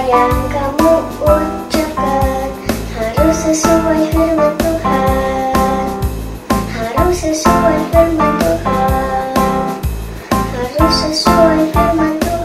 yang kamu ucapkan harus sesuai firman Tuhan. Harus sesuai firman Tuhan. Harus sesuai firman Tuhan.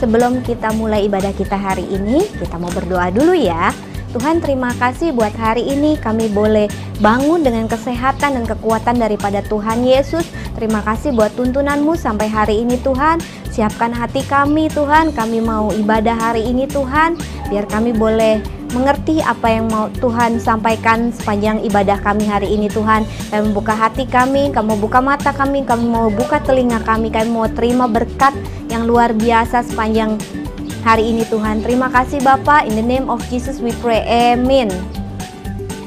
Sebelum kita mulai ibadah kita hari ini, kita mau berdoa dulu ya. Tuhan, terima kasih buat hari ini kami boleh bangun dengan kesehatan dan kekuatan daripada Tuhan Yesus. Terima kasih buat tuntunan-Mu sampai hari ini Tuhan. Siapkan hati kami Tuhan, kami mau ibadah hari ini Tuhan. Biar kami boleh mengerti apa yang mau Tuhan sampaikan sepanjang ibadah kami hari ini Tuhan. Kami buka hati kami, Kamu buka mata kami mau buka telinga kami mau terima berkat yang luar biasa sepanjang hari ini Tuhan. Terima kasih Bapak, in the name of Jesus we pray, amin.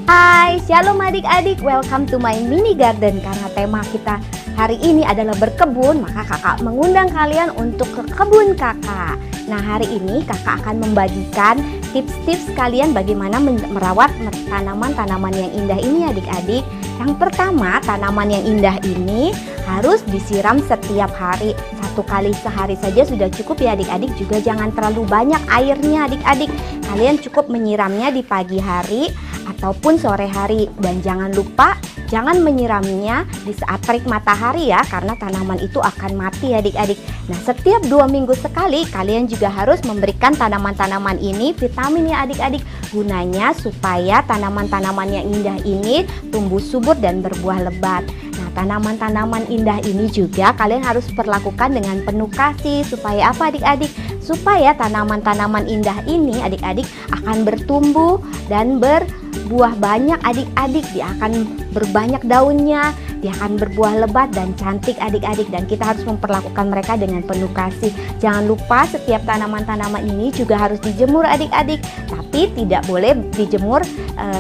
Hai, shalom adik-adik, welcome to my mini garden. Karena tema kita hari ini adalah berkebun, maka kakak mengundang kalian untuk ke kebun kakak. Nah, hari ini kakak akan membagikan tips-tips kalian bagaimana merawat tanaman-tanaman yang indah ini adik-adik. Yang pertama, tanaman yang indah ini harus disiram setiap hari. 1 kali sehari saja sudah cukup ya adik-adik. Juga jangan terlalu banyak airnya adik-adik. Kalian cukup menyiramnya di pagi hari ataupun sore hari. Dan jangan lupa jangan menyiramnya di saat terik matahari ya, karena tanaman itu akan mati adik-adik. Nah, setiap 2 minggu sekali kalian juga harus memberikan tanaman-tanaman ini vitamin ya adik-adik. Gunanya supaya tanaman-tanaman yang indah ini tumbuh subur dan berbuah lebat. Nah, tanaman-tanaman indah ini juga kalian harus perlakukan dengan penuh kasih. Supaya apa adik-adik? Supaya tanaman-tanaman indah ini adik-adik akan bertumbuh dan berbuah banyak adik-adik. Dia akan berbanyak daunnya, dia akan berbuah lebat dan cantik adik-adik. Dan kita harus memperlakukan mereka dengan penuh kasih. Jangan lupa setiap tanaman-tanaman ini juga harus dijemur adik-adik. Tapi tidak boleh dijemur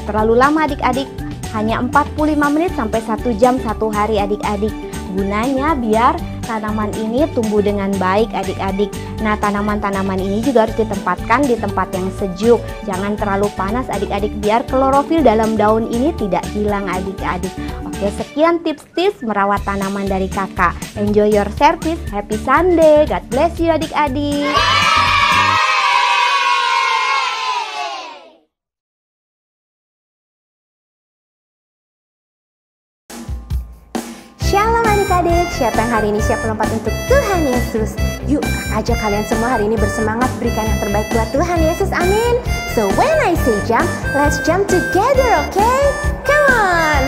terlalu lama adik-adik. Hanya 45 menit sampai 1 jam 1 hari adik-adik. Gunanya biar tanaman ini tumbuh dengan baik adik-adik. Nah, tanaman-tanaman ini juga harus ditempatkan di tempat yang sejuk. Jangan terlalu panas adik-adik, biar klorofil dalam daun ini tidak hilang adik-adik. Oke, sekian tips-tips merawat tanaman dari kakak. Enjoy your service, happy Sunday, God bless you adik-adik. Shalom adik-adik, siapa yang hari ini siap melompat untuk Tuhan Yesus? Yuk, kakak ajak kalian semua hari ini bersemangat berikan yang terbaik buat Tuhan Yesus, amin. So when I say jump, let's jump together, okay? Come on!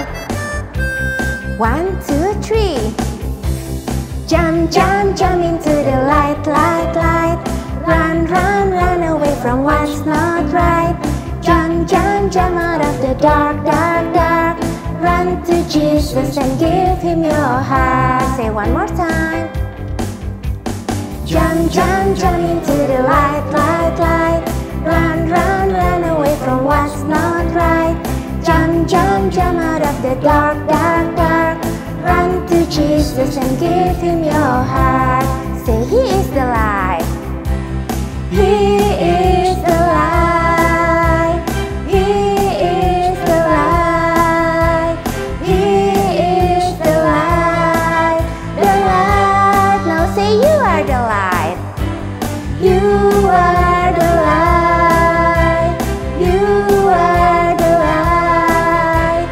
1, 2, 3. Jump, jump, jump into the light, light, light. Run, run, run away from what's not right. Jump, jump, jump out of the dark, dark, dark. Run to Jesus and give Him your heart. Say one more time. Jump, jump, jump into the light, light, light. Run, run, run away from what's not right. Jump, jump, jump out of the dark, dark, dark. Run to Jesus and give Him your heart. Say He is the light. He is the light. He is the light. He is the light. The light. Now say you are the light. You are the light. You are the light.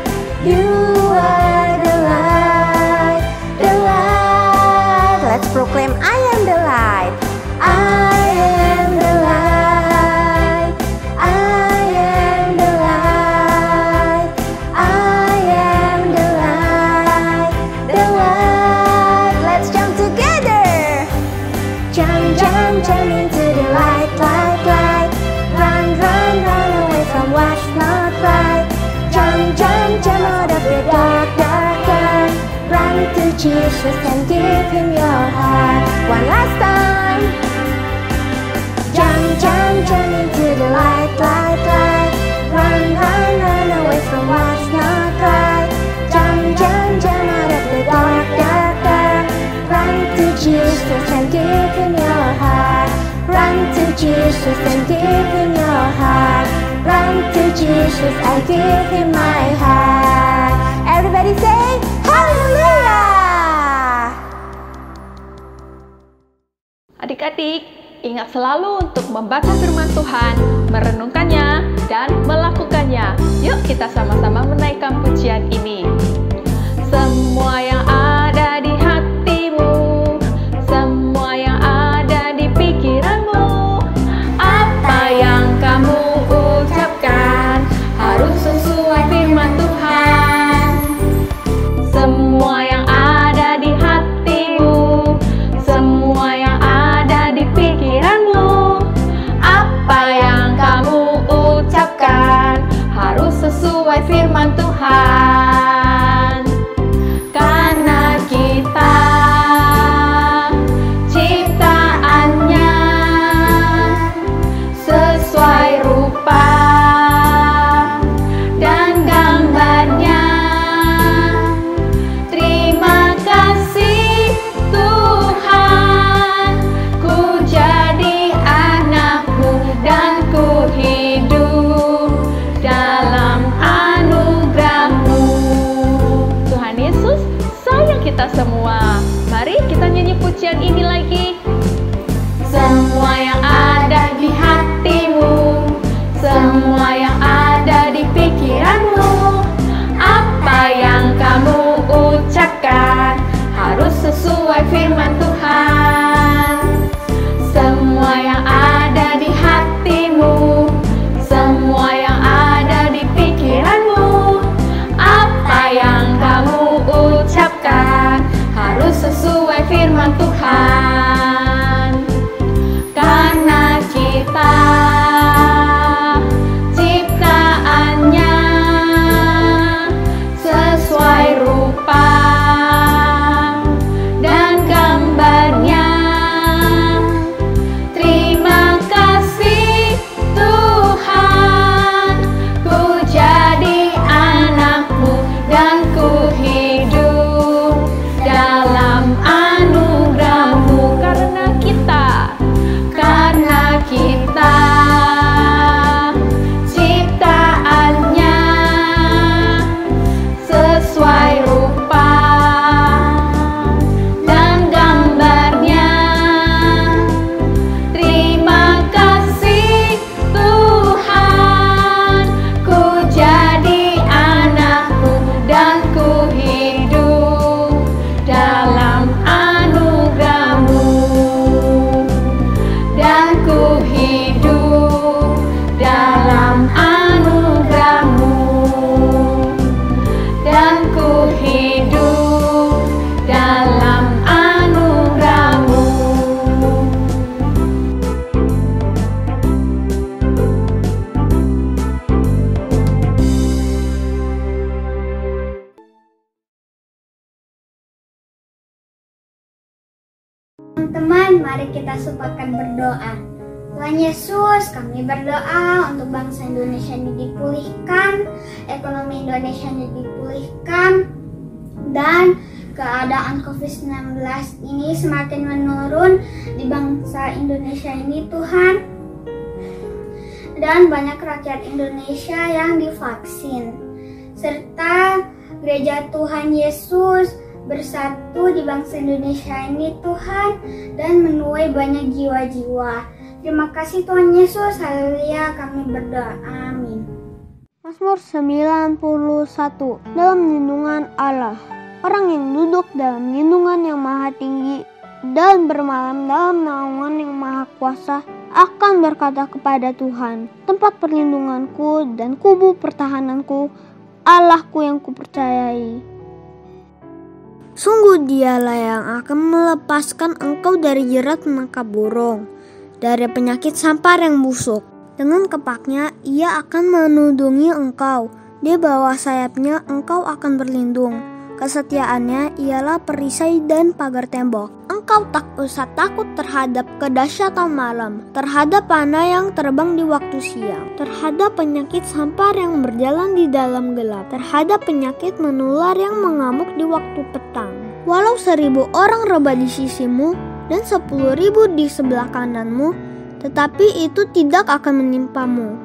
You are the light. The light. Let's proclaim, I am the light. I am the light. I am the light. I am the light. The light. Let's jump together. Jump, jump, jump into the light, light, light. Run, run, run away from what's not right. Jump, jump, jump out of the dark, dark, dark. Run to Jesus and give Him your heart. One last time. Jump, jump, jump into the light, light, light. Run, run. Jesus and give Him your heart. Run to Jesus, I give Him my heart. Everybody say Hallelujah. Adik-adik, ingat selalu untuk membaca firman Tuhan, merenungkannya, dan melakukannya. Yuk kita sama-sama menaikkan pujian ini. Semua yang ada di hatimu, semua yang ada di pikiranmu, apa yang kamu ucapkan harus sesuai firman Tuhan. Semua yang ada di hatimu, semua yang ada di pikiranmu, apa yang kamu ucapkan harus sesuai firman Tuhan. Karena kita ciptaannya sesuai rupa dan gambarnya. Terima kasih Tuhan, ku jadi anakmu dan ku hidup dalam anugerah-Mu. Tuhan Yesus sayang kita semua. Mari kita nyanyi pujian ini lagi. Semua yang ada di hatimu, semua yang ada di pikiranmu, apa yang kamu ucapkan harus sesuai firman Tuhan. Semua yang ada di hatimu, semua yang ada di pikiranmu, apa yang kamu ucapkan harus sesuai firman Tuhan. Karena kita ciptaannya sesuai rupa dan gambarnya. Terima kasih Tuhan, ku jadi anakmu dan ku hidup dalam anugerah-Mu. Karena kita ciptaannya sesuai rupa dan gambarnya. Terima kasih Tuhan, ku jadi anakmu dan ku hidup dalam anugerah-Mu. Dan ku hidup dalam anugerah-Mu. Dan ku hidup dalam anugerah-Mu. Teman-teman, mari kita sepakat berdoa. Tuhan Yesus, kami berdoa untuk bangsa Indonesia ini dipulihkan, ekonomi Indonesia ini dipulihkan, dan keadaan COVID-19 ini semakin menurun di bangsa Indonesia ini Tuhan. Dan banyak rakyat Indonesia yang divaksin, serta gereja Tuhan Yesus bersatu di bangsa Indonesia ini Tuhan, dan menuai banyak jiwa-jiwa. Terima kasih Tuhan Yesus, haleluya, kami berdoa, amin. Mazmur 91. Dalam lindungan Allah. Orang yang duduk dalam lindungan yang maha tinggi dan bermalam dalam naungan yang maha kuasa akan berkata kepada Tuhan, tempat perlindunganku dan kubu pertahananku, Allahku yang kupercayai. Sungguh Dialah yang akan melepaskan engkau dari jerat menangkap burung, dari penyakit sampar yang busuk. Dengan kepaknya ia akan menudungi engkau, di bawah sayapnya engkau akan berlindung. Kesetiaannya ialah perisai dan pagar tembok. Engkau tak usah takut terhadap kedahsyatan malam, terhadap panah yang terbang di waktu siang, terhadap penyakit sampar yang berjalan di dalam gelap, terhadap penyakit menular yang mengamuk di waktu petang. Walau 1000 orang rebah di sisimu dan 10.000 di sebelah kananmu, tetapi itu tidak akan menimpamu.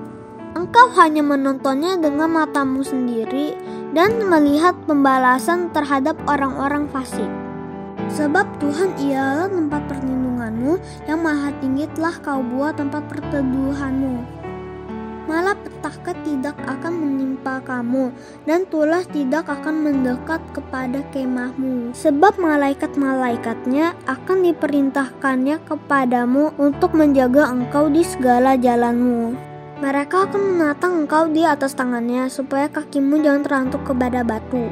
Engkau hanya menontonnya dengan matamu sendiri dan melihat pembalasan terhadap orang-orang fasik. Sebab Tuhan ialah tempat perlindunganmu, yang maha tinggi telah kau buat tempat perteduhanmu. Malapetaka tidak akan menimpa kamu, dan tulah tidak akan mendekat kepada kemahmu. Sebab malaikat-malaikatnya akan diperintahkannya kepadamu untuk menjaga engkau di segala jalanmu. Mereka akan menatang engkau di atas tangannya, supaya kakimu jangan terantuk kepada batu.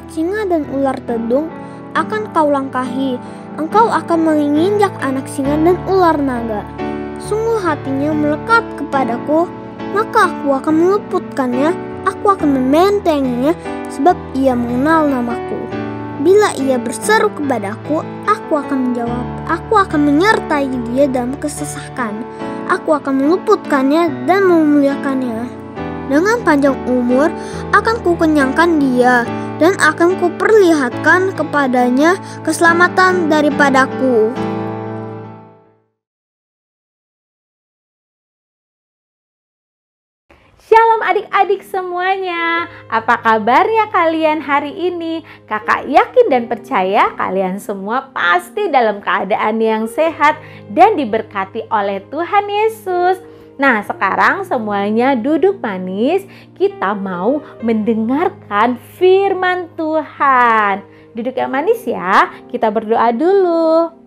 Singa dan ular tedung akan kau langkahi, engkau akan menginjak anak singa dan ular naga. Sungguh hatinya melekat kepadaku, maka aku akan meluputkannya, aku akan membentenginya, sebab ia mengenal namaku. Bila ia berseru kepadaku, aku akan menjawab, aku akan menyertai dia dalam kesesakan, aku akan meluputkannya dan memuliakannya. Dengan panjang umur akan kukenyangkan dia, dan akan kuperlihatkan kepadanya keselamatan daripadaku. Shalom adik-adik semuanya, apa kabarnya kalian hari ini? Kakak yakin dan percaya kalian semua pasti dalam keadaan yang sehat dan diberkati oleh Tuhan Yesus. Nah, sekarang semuanya duduk manis, kita mau mendengarkan firman Tuhan. Duduk yang manis ya, kita berdoa dulu.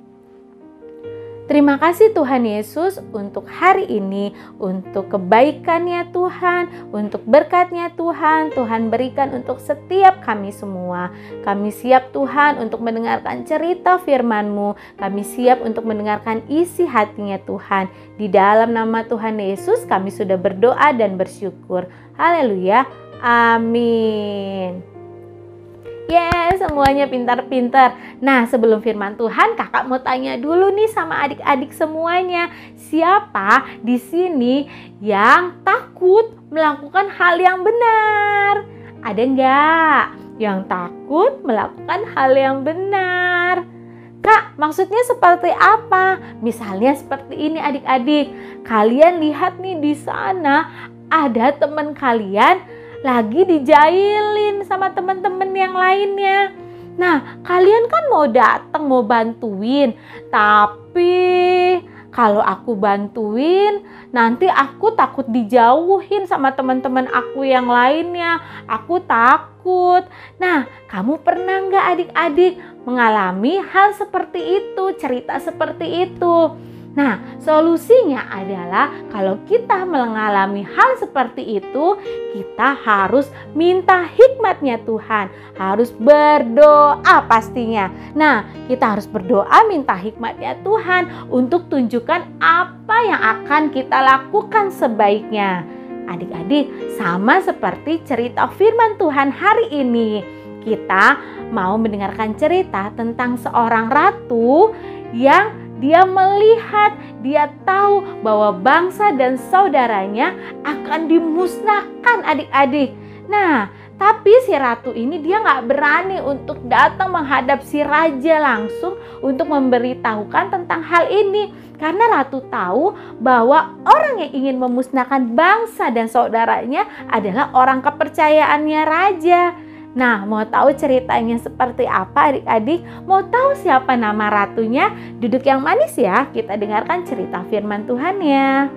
Terima kasih Tuhan Yesus untuk hari ini, untuk kebaikan-Nya Tuhan, untuk berkat-Nya Tuhan, Tuhan berikan untuk setiap kami semua. Kami siap Tuhan untuk mendengarkan cerita firman-Mu, kami siap untuk mendengarkan isi hatinya Tuhan. Di dalam nama Tuhan Yesus kami sudah berdoa dan bersyukur. Haleluya, amin. Yes, semuanya pintar-pintar. Nah, sebelum firman Tuhan, kakak mau tanya dulu nih sama adik-adik semuanya. Siapa di sini yang takut melakukan hal yang benar? Ada nggak yang takut melakukan hal yang benar? Kak, maksudnya seperti apa? Misalnya seperti ini adik-adik. Kalian lihat nih di sana ada teman kalian lagi dijailin sama teman-teman yang lainnya. Nah, kalian kan mau datang, mau bantuin. Tapi kalau aku bantuin, nanti aku takut dijauhin sama teman-teman aku yang lainnya. Aku takut. Nah, kamu pernah nggak adik-adik mengalami hal seperti itu, cerita seperti itu? Nah, solusinya adalah kalau kita mengalami hal seperti itu, kita harus minta hikmat-Nya Tuhan, harus berdoa pastinya. Nah, kita harus berdoa minta hikmat-Nya Tuhan untuk tunjukkan apa yang akan kita lakukan sebaiknya. Adik-adik, sama seperti cerita firman Tuhan hari ini. Kita mau mendengarkan cerita tentang seorang ratu yang dia melihat, dia tahu bahwa bangsa dan saudaranya akan dimusnahkan adik-adik. Nah, tapi si ratu ini dia nggak berani untuk datang menghadap si raja langsung untuk memberitahukan tentang hal ini. Karena ratu tahu bahwa orang yang ingin memusnahkan bangsa dan saudaranya adalah orang kepercayaannya raja. Nah, mau tahu ceritanya seperti apa adik-adik? Mau tahu siapa nama ratunya? Duduk yang manis ya, kita dengarkan cerita firman Tuhan ya.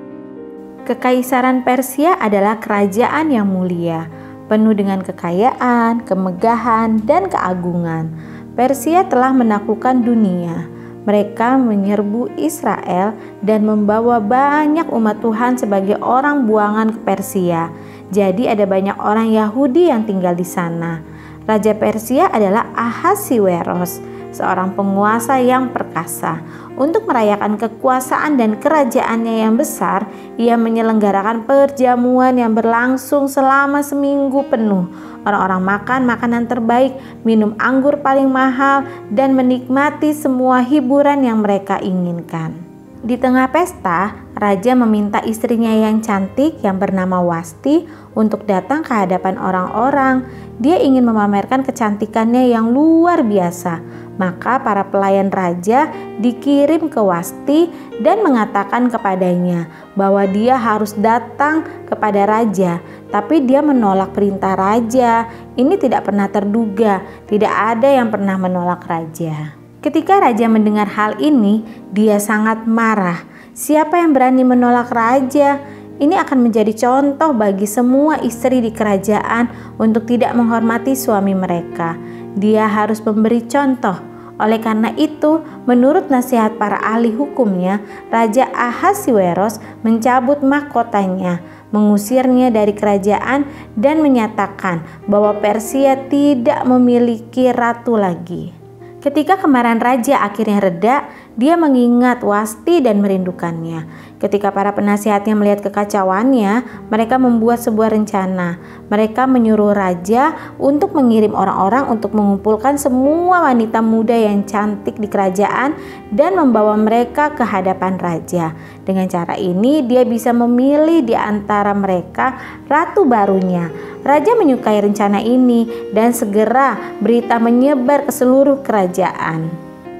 Kekaisaran Persia adalah kerajaan yang mulia, penuh dengan kekayaan, kemegahan, dan keagungan. Persia telah menaklukkan dunia. Mereka menyerbu Israel dan membawa banyak umat Tuhan sebagai orang buangan ke Persia. Jadi ada banyak orang Yahudi yang tinggal di sana. Raja Persia adalah Ahasiweros, seorang penguasa yang perkasa. Untuk merayakan kekuasaan dan kerajaannya yang besar, ia menyelenggarakan perjamuan yang berlangsung selama seminggu penuh. Orang-orang makan makanan terbaik, minum anggur paling mahal, dan menikmati semua hiburan yang mereka inginkan. Di tengah pesta, raja meminta istrinya yang cantik yang bernama Wasti untuk datang ke hadapan orang-orang. Dia ingin memamerkan kecantikannya yang luar biasa. Maka para pelayan raja dikirim ke Wasti dan mengatakan kepadanya bahwa dia harus datang kepada raja. Tapi dia menolak perintah raja. Ini tidak pernah terduga, tidak ada yang pernah menolak raja. Ketika raja mendengar hal ini, dia sangat marah. Siapa yang berani menolak raja? Ini akan menjadi contoh bagi semua istri di kerajaan untuk tidak menghormati suami mereka. Dia harus memberi contoh. Oleh karena itu, menurut nasihat para ahli hukumnya, Raja Ahasiweros mencabut mahkotanya, mengusirnya dari kerajaan dan menyatakan bahwa Persia tidak memiliki ratu lagi. Ketika kemarahan raja akhirnya reda, dia mengingat Wasti dan merindukannya. Ketika para penasihatnya melihat kekacauannya, mereka membuat sebuah rencana. Mereka menyuruh raja untuk mengirim orang-orang untuk mengumpulkan semua wanita muda yang cantik di kerajaan dan membawa mereka ke hadapan raja. Dengan cara ini, dia bisa memilih di antara mereka ratu barunya. Raja menyukai rencana ini dan segera berita menyebar ke seluruh kerajaan.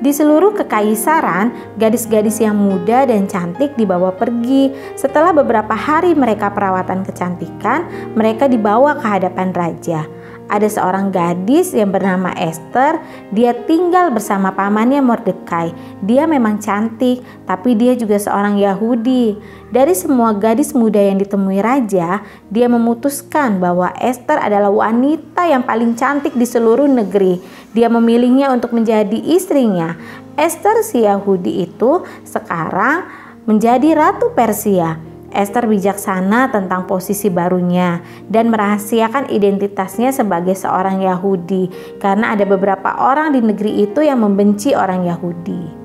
Di seluruh kekaisaran, gadis-gadis yang muda dan cantik dibawa pergi. Setelah beberapa hari mereka perawatan kecantikan, mereka dibawa ke hadapan raja. Ada seorang gadis yang bernama Esther. Dia tinggal bersama pamannya Mordekai. Dia memang cantik, tapi dia juga seorang Yahudi. Dari semua gadis muda yang ditemui raja, dia memutuskan bahwa Esther adalah wanita yang paling cantik di seluruh negeri. Dia memilihnya untuk menjadi istrinya. Esther si Yahudi itu sekarang menjadi ratu Persia. Esther bijaksana tentang posisi barunya dan merahasiakan identitasnya sebagai seorang Yahudi karena ada beberapa orang di negeri itu yang membenci orang Yahudi.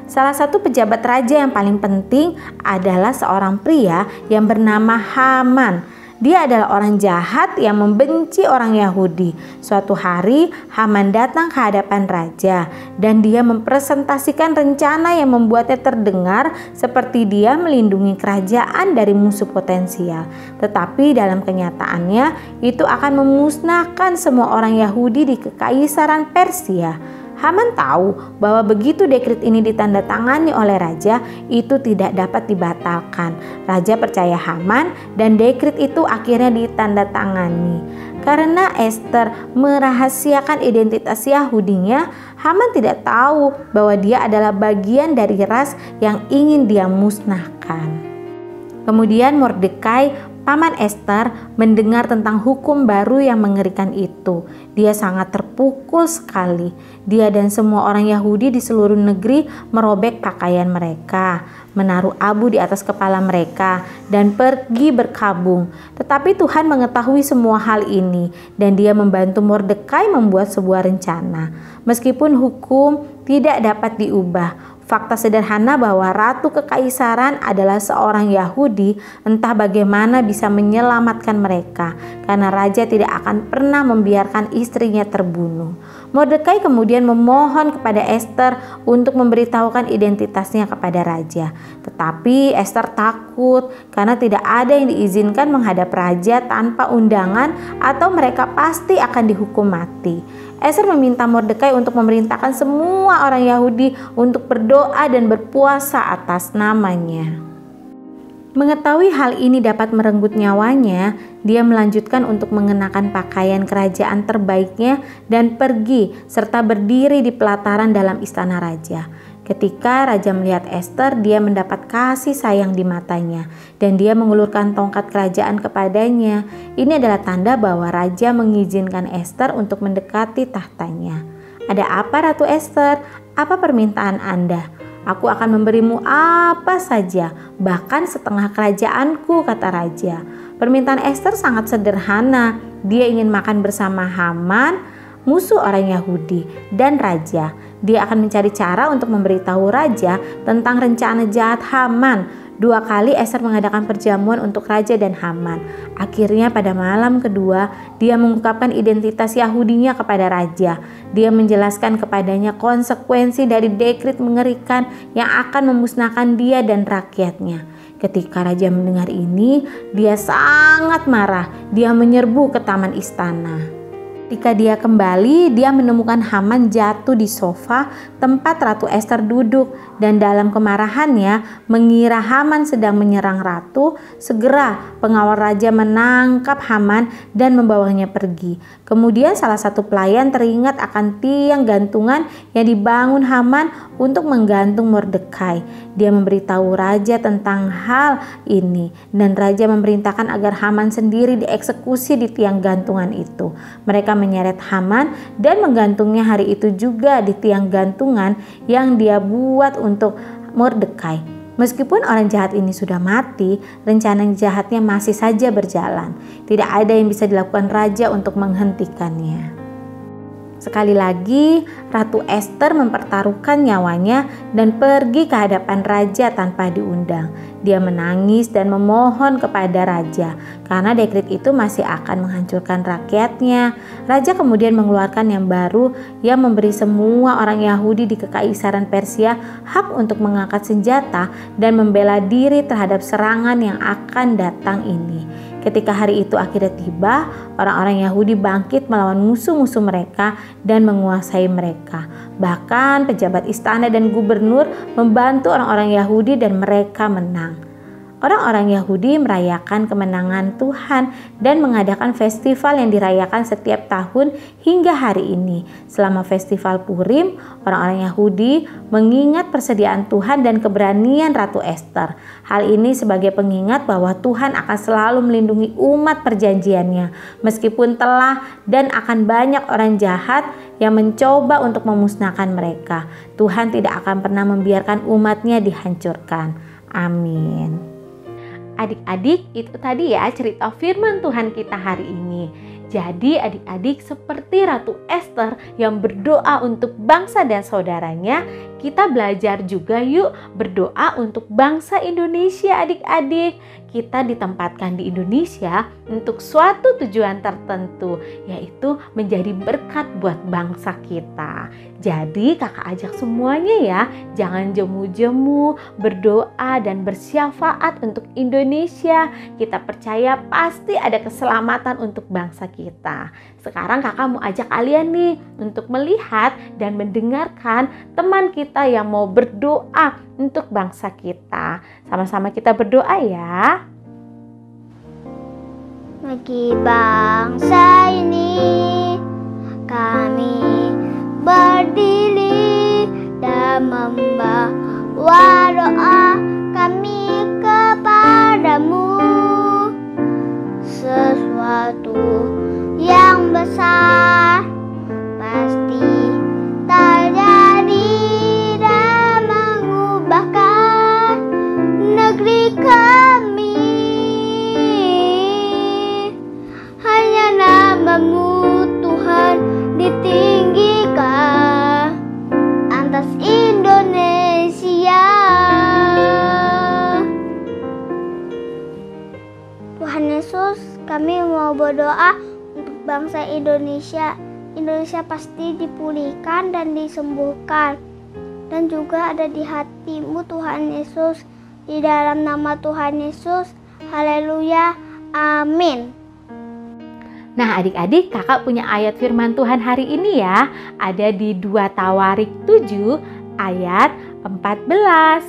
Salah satu pejabat raja yang paling penting adalah seorang pria yang bernama Haman. Dia adalah orang jahat yang membenci orang Yahudi. Suatu hari Haman datang ke hadapan raja dan dia mempresentasikan rencana yang membuatnya terdengar seperti dia melindungi kerajaan dari musuh potensial. Tetapi dalam kenyataannya itu akan memusnahkan semua orang Yahudi di kekaisaran Persia. Haman tahu bahwa begitu dekret ini ditandatangani oleh raja, itu tidak dapat dibatalkan. Raja percaya Haman dan dekret itu akhirnya ditandatangani. Karena Esther merahasiakan identitas Yahudinya, Haman tidak tahu bahwa dia adalah bagian dari ras yang ingin dia musnahkan. Kemudian Mordekai, paman Esther, mendengar tentang hukum baru yang mengerikan itu. Dia sangat terpukul sekali. Dia dan semua orang Yahudi di seluruh negeri merobek pakaian mereka, menaruh abu di atas kepala mereka, dan pergi berkabung. Tetapi Tuhan mengetahui semua hal ini, dan dia membantu Mordekai membuat sebuah rencana. Meskipun hukum tidak dapat diubah, fakta sederhana bahwa ratu kekaisaran adalah seorang Yahudi entah bagaimana bisa menyelamatkan mereka, karena raja tidak akan pernah membiarkan istrinya terbunuh. Mordekai kemudian memohon kepada Esther untuk memberitahukan identitasnya kepada raja. Tetapi Esther takut karena tidak ada yang diizinkan menghadap raja tanpa undangan atau mereka pasti akan dihukum mati. Esther meminta Mordekai untuk memerintahkan semua orang Yahudi untuk berdoa dan berpuasa atas namanya. Mengetahui hal ini dapat merenggut nyawanya, dia melanjutkan untuk mengenakan pakaian kerajaan terbaiknya dan pergi serta berdiri di pelataran dalam istana raja. Ketika raja melihat Esther, dia mendapat kasih sayang di matanya dan dia mengulurkan tongkat kerajaan kepadanya. Ini adalah tanda bahwa raja mengizinkan Esther untuk mendekati tahtanya. "Ada apa, Ratu Esther? Apa permintaan Anda?" "Aku akan memberimu apa saja, bahkan setengah kerajaanku," kata raja. Permintaan Esther sangat sederhana. Dia ingin makan bersama Haman, musuh orang Yahudi, dan raja. Dia akan mencari cara untuk memberitahu raja tentang rencana jahat Haman. 2 kali Esther mengadakan perjamuan untuk raja dan Haman. Akhirnya pada malam kedua, dia mengungkapkan identitas Yahudinya kepada raja. Dia menjelaskan kepadanya konsekuensi dari dekret mengerikan yang akan memusnahkan dia dan rakyatnya. Ketika raja mendengar ini, dia sangat marah. Dia menyerbu ke taman istana. Ketika dia kembali, dia menemukan Haman jatuh di sofa tempat Ratu Ester duduk, dan dalam kemarahannya mengira Haman sedang menyerang ratu. Segera pengawal raja menangkap Haman dan membawanya pergi. Kemudian salah satu pelayan teringat akan tiang gantungan yang dibangun Haman untuk menggantung Mordekai. Dia memberitahu raja tentang hal ini, dan raja memerintahkan agar Haman sendiri dieksekusi di tiang gantungan itu. Mereka menyeret Haman dan menggantungnya hari itu juga di tiang gantungan yang dia buat untuk Mordekai. Meskipun orang jahat ini sudah mati, rencana jahatnya masih saja berjalan. Tidak ada yang bisa dilakukan raja untuk menghentikannya. Sekali lagi, Ratu Ester mempertaruhkan nyawanya dan pergi ke hadapan raja tanpa diundang. Dia menangis dan memohon kepada raja karena dekret itu masih akan menghancurkan rakyatnya. Raja kemudian mengeluarkan yang baru yang memberi semua orang Yahudi di Kekaisaran Persia hak untuk mengangkat senjata dan membela diri terhadap serangan yang akan datang ini. Ketika hari itu akhirnya tiba, orang-orang Yahudi bangkit melawan musuh-musuh mereka dan menguasai mereka. Bahkan pejabat istana dan gubernur membantu orang-orang Yahudi dan mereka menang. Orang-orang Yahudi merayakan kemenangan Tuhan dan mengadakan festival yang dirayakan setiap tahun hingga hari ini. Selama festival Purim, orang-orang Yahudi mengingat persediaan Tuhan dan keberanian Ratu Ester. Hal ini sebagai pengingat bahwa Tuhan akan selalu melindungi umat perjanjiannya, meskipun telah dan akan banyak orang jahat yang mencoba untuk memusnahkan mereka. Tuhan tidak akan pernah membiarkan umatnya dihancurkan. Amin. Adik-adik, itu tadi ya cerita firman Tuhan kita hari ini. Jadi adik-adik seperti Ratu Ester yang berdoa untuk bangsa dan saudaranya, kita belajar juga yuk berdoa untuk bangsa Indonesia adik-adik. Kita ditempatkan di Indonesia untuk suatu tujuan tertentu, yaitu menjadi berkat buat bangsa kita. Jadi kakak ajak semuanya ya, jangan jemu-jemu, berdoa dan bersyafaat untuk Indonesia. Kita percaya pasti ada keselamatan untuk bangsa kita. Sekarang kakak mau ajak kalian nih untuk melihat dan mendengarkan teman kita yang mau berdoa untuk bangsa kita. Sama-sama kita berdoa ya. Bagi bangsa ini kami berdiri dan membawa doa kami kepadamu. Sesuatu yang besar pasti terjadi dan mengubahkan negeri kami. Hanya nama-Mu Tuhan ditinggikan atas Indonesia. Tuhan Yesus, kami mau berdoa untuk bangsa Indonesia. Indonesia pasti dipulihkan dan disembuhkan, dan juga ada di hati-Mu Tuhan Yesus. Di dalam nama Tuhan Yesus, haleluya, amin. Nah adik-adik, kakak punya ayat firman Tuhan hari ini ya. Ada di 2 Tawarik 7 ayat 14.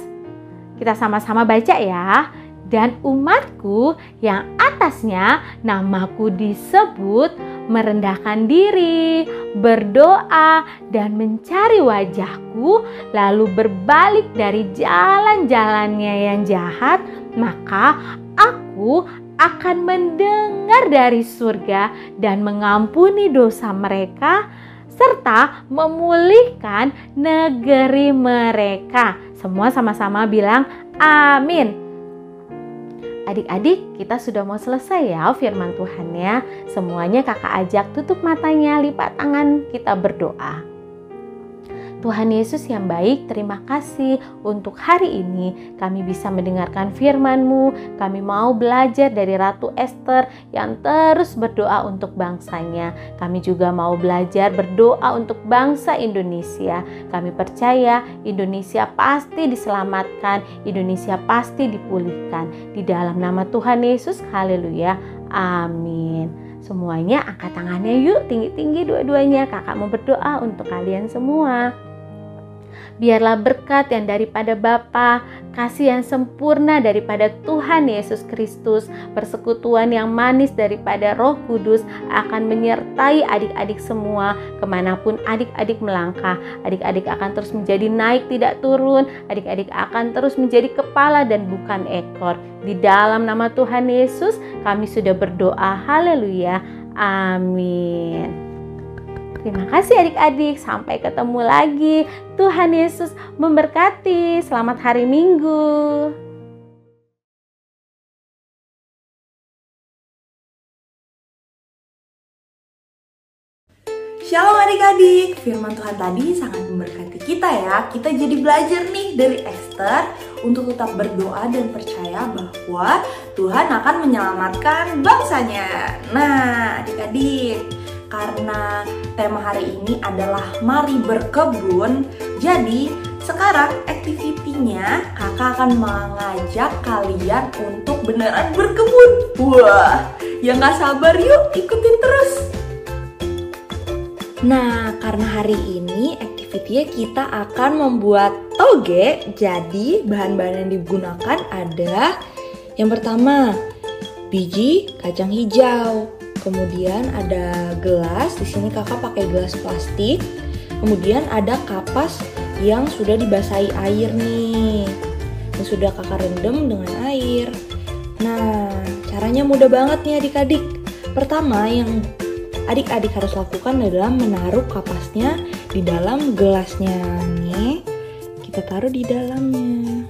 Kita sama-sama baca ya. Dan umatku yang atasnya namaku disebut merendahkan diri, berdoa dan mencari wajahku, lalu berbalik dari jalan-jalannya yang jahat, maka aku akan mendengar dari surga dan mengampuni dosa mereka serta memulihkan negeri mereka. Semua sama-sama bilang amin. Adik-adik, kita sudah mau selesai ya firman Tuhannya. Semuanya kakak ajak tutup matanya, lipat tangan, kita berdoa. Tuhan Yesus yang baik, terima kasih untuk hari ini kami bisa mendengarkan firman-Mu. Kami mau belajar dari Ratu Ester yang terus berdoa untuk bangsanya. Kami juga mau belajar berdoa untuk bangsa Indonesia. Kami percaya Indonesia pasti diselamatkan, Indonesia pasti dipulihkan. Di dalam nama Tuhan Yesus, haleluya, amin. Semuanya angkat tangannya yuk, tinggi-tinggi dua-duanya. Kakak mau berdoa untuk kalian semua. Biarlah berkat yang daripada Bapa, kasih yang sempurna daripada Tuhan Yesus Kristus, persekutuan yang manis daripada Roh Kudus akan menyertai adik-adik semua kemanapun adik-adik melangkah. Adik-adik akan terus menjadi naik tidak turun, adik-adik akan terus menjadi kepala dan bukan ekor. Di dalam nama Tuhan Yesus kami sudah berdoa, haleluya, amin. Terima kasih adik-adik, sampai ketemu lagi. Tuhan Yesus memberkati. Selamat hari Minggu. Shalom adik-adik, firman Tuhan tadi sangat memberkati kita ya. Kita jadi belajar nih dari Esther untuk tetap berdoa dan percaya bahwa Tuhan akan menyelamatkan bangsanya. Nah adik-adik, karena tema hari ini adalah mari berkebun, jadi sekarang aktivitinya kakak akan mengajak kalian untuk beneran berkebun. Wah, yang gak sabar yuk ikutin terus. Nah, karena hari ini aktivitinya kita akan membuat toge. Jadi bahan-bahan yang digunakan ada yang pertama biji kacang hijau. Kemudian ada gelas, di sini kakak pakai gelas plastik. Kemudian ada kapas yang sudah dibasahi air nih, yang sudah kakak rendam dengan air. Nah, caranya mudah banget nih adik-adik. Pertama yang adik-adik harus lakukan adalah menaruh kapasnya di dalam gelasnya. Nih, kita taruh di dalamnya.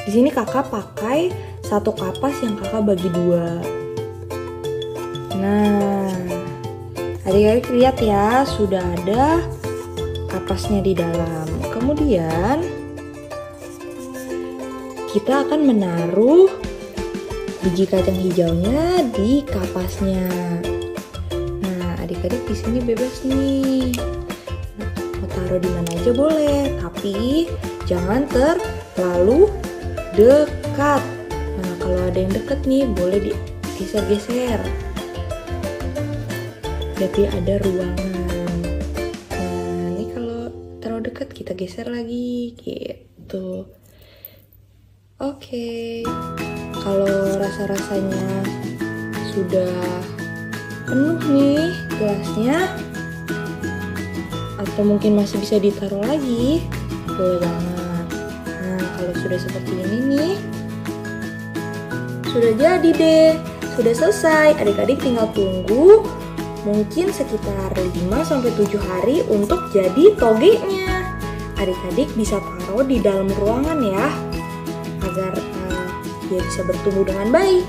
Di sini kakak pakai satu kapas yang kakak bagi dua. Nah, adik-adik lihat ya, sudah ada kapasnya di dalam. Kemudian kita akan menaruh biji kacang hijaunya di kapasnya. Nah, adik-adik di sini bebas nih. Mau taruh di mana aja boleh, tapi jangan terlalu dekat. Nah, kalau ada yang deket nih boleh digeser-geser. Jadi ada ruangan. Nah, ini kalau terlalu dekat kita geser lagi gitu. Oke. Kalau rasa-rasanya sudah penuh nih gelasnya, atau mungkin masih bisa ditaruh lagi, boleh banget. Nah, kalau sudah seperti ini nih, sudah jadi deh. Sudah selesai. Adik-adik tinggal tunggu mungkin sekitar 5-7 hari untuk jadi togenya. Adik-adik bisa taruh di dalam ruangan ya, agar dia bisa bertumbuh dengan baik.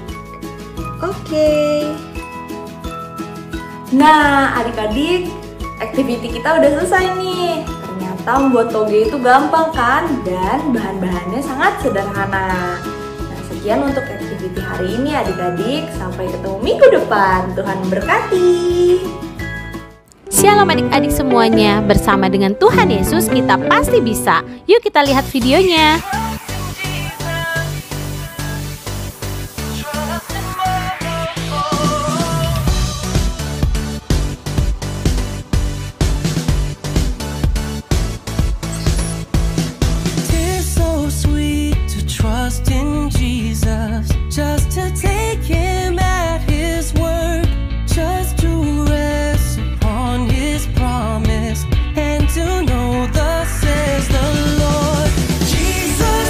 Oke. Nah adik-adik, aktiviti kita udah selesai nih. Ternyata membuat toge itu gampang kan? Dan bahan-bahannya sangat sederhana. Nah, sekian untuk aktiviti hari ini adik-adik. Sampai ketemu minggu depan. Tuhan memberkati. Shalom adik-adik semuanya, bersama dengan Tuhan Yesus kita pasti bisa. Yuk kita lihat videonya. Just to take him at his word, just to rest upon his promise, and to know thus says the Lord. Jesus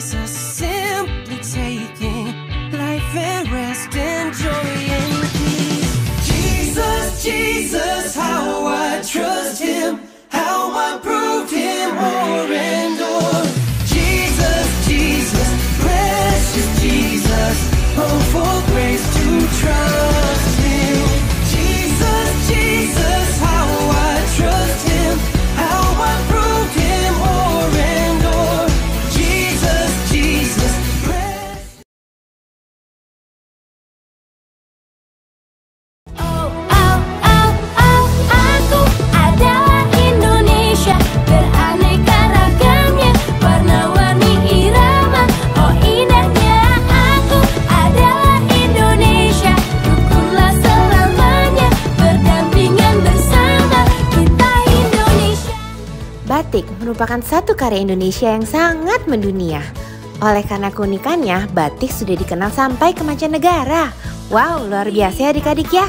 Jesus, simply taking life and rest and joy and peace. Jesus, Jesus, how I trust him, how I proved him more and more. Jesus, Jesus, precious Jesus, oh, for grace to trust him. Jesus, Jesus, how I trust him, how I proved him more and more. Jesus, Jesus, precious. Oh, oh, oh, oh, aku adalah Indonesia, beraneka ragamnya, warna-warni irama. Oh, indahnya aku adalah Indonesia, rukunlah selamanya, berdampingan bersama kita Indonesia. Batik merupakan satu karya Indonesia yang sangat mendunia. Oleh karena keunikannya, batik sudah dikenal sampai ke mancanegara. Wow, luar biasa ya adik-adik ya.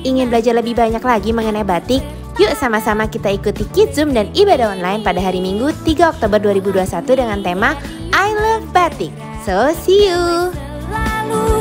Ingin belajar lebih banyak lagi mengenai batik? Yuk sama-sama kita ikuti Kids Zoom dan ibadah online pada hari Minggu 3 Oktober 2021 dengan tema I Love Batik. So, see you! Selalu